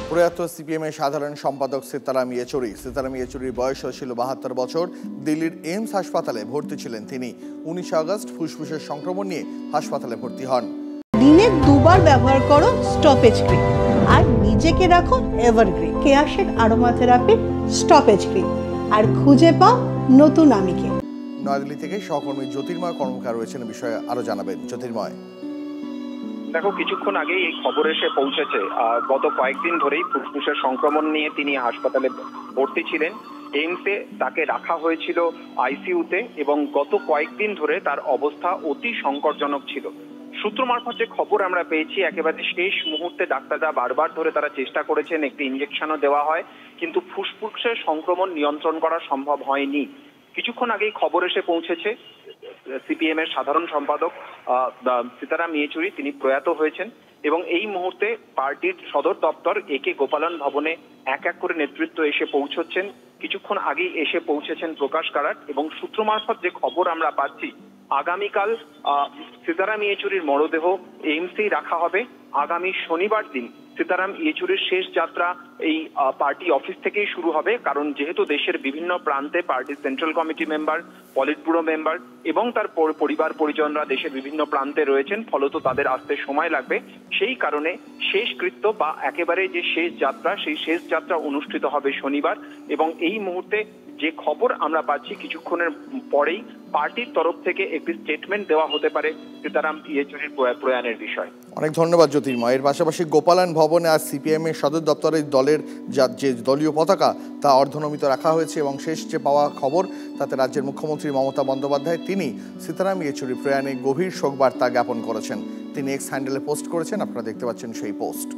প্রয়াত সিপিএমের সাধারণ সম্পাদক সীতারাম ইয়েচুরির বয়স ছিল ৭২ বছর। দিল্লির এইমস হাসপাতালে ভর্তি ছিলেন তিনি। ১৯ আগস্ট ফুসফুসের সংক্রমণ নিয়ে হাসপাতালে ভর্তি হন। দিনে দুবার ব্যবহার করো স্টপেজ ক্রিম আর নিজেকে রাখো evergreen. কেয়াশেড aroma therapy stoppage cream আর খুঁজে পাও নতুন আমিকে। নয়াদিল্লি থেকে সহকর্মী জ্যোতির্ময় কর্মকার রয়েছেন, বিষয়ে আরো জানাবেন। জ্যোতির্ময়, দেখো, কিছুক্ষণ আগেই এই খবর এসে পৌঁছেছে। গত কয়েকদিন ধরেই ফুসফুসের সংক্রমণ নিয়ে তিনি হাসপাতালে ভর্তি ছিলেন। এইমসে তাকে রাখা হয়েছিল আইসিইউতে এবং গত কয়েকদিন ধরে তার অবস্থা অতি সংকটজনক ছিল। সূত্র মারফত যে খবর আমরা পেয়েছি, একেবারে শেষ মুহূর্তে ডাক্তাররা বারবার ধরে তারা চেষ্টা করেছেন, একটি ইঞ্জেকশনও দেওয়া হয়, কিন্তু ফুসফুসের সংক্রমণ নিয়ন্ত্রণ করা সম্ভব হয়নি। কিছুক্ষণ আগেই খবর এসে পৌঁছেছে সিপিএম এর সাধারণ সম্পাদক সীতারাম ইয়েচুরি তিনি প্রয়াত হয়েছেন এবং এই মুহূর্তে পার্টির সদর দপ্তর একে গোপালন ভবনে এক এক করে নেতৃত্ব এসে পৌঁছচ্ছেন। কিছুক্ষণ আগেই এসে পৌঁছেছেন প্রকাশ কারাট এবং সূত্র মারফত যে খবর আমরা পাচ্ছি, আগামীকাল সীতারাম ইয়েচুরির মরদেহ এইমসেই রাখা হবে। আগামী শনিবার দিন সীতারাম ইয়েচুরির শেষ যাত্রা এই পার্টি অফিস থেকেই শুরু হবে, কারণ যেহেতু দেশের বিভিন্ন প্রান্তে পার্টির central committee member, polit bureau member এবং তার পরিবার পরিজনরা দেশের বিভিন্ন প্রান্তে রয়েছেন, ফলত তাদের আসতে সময় লাগবে। সেই কারণে শেষকৃত্য বা একেবারে যে শেষ যাত্রা, সেই শেষ যাত্রা অনুষ্ঠিত হবে শনিবার। এবং এই মুহূর্তে যে খবর আমরা পাচ্ছি, কিছুক্ষণের পরেই পার্টির তরফ থেকে একটি স্টেটমেন্ট দেওয়া হতে পারে সীতারাম ইয়েচুরির প্রয়াণের বিষয়। অনেক ধন্যবাদ জ্যোতির্ময়। এর পাশাপাশি গোপালন ভবনে আজ সিপিএম এর সদর দপ্তরে দলের যে দলীয় পতাকা তা অর্ধনমিত রাখা হয়েছে এবং শেষ যে পাওয়া খবর তাতে রাজ্যের মুখ্যমন্ত্রী মমতা বন্দ্যোপাধ্যায় তিনি সীতারাম ইয়েচুরির প্রয়াণে গভীর শোকবার্তা জ্ঞাপন করেছেন। তিনি এক্স হ্যান্ডেলে পোস্ট করেছেন, আপনারা দেখতে পাচ্ছেন সেই পোস্ট।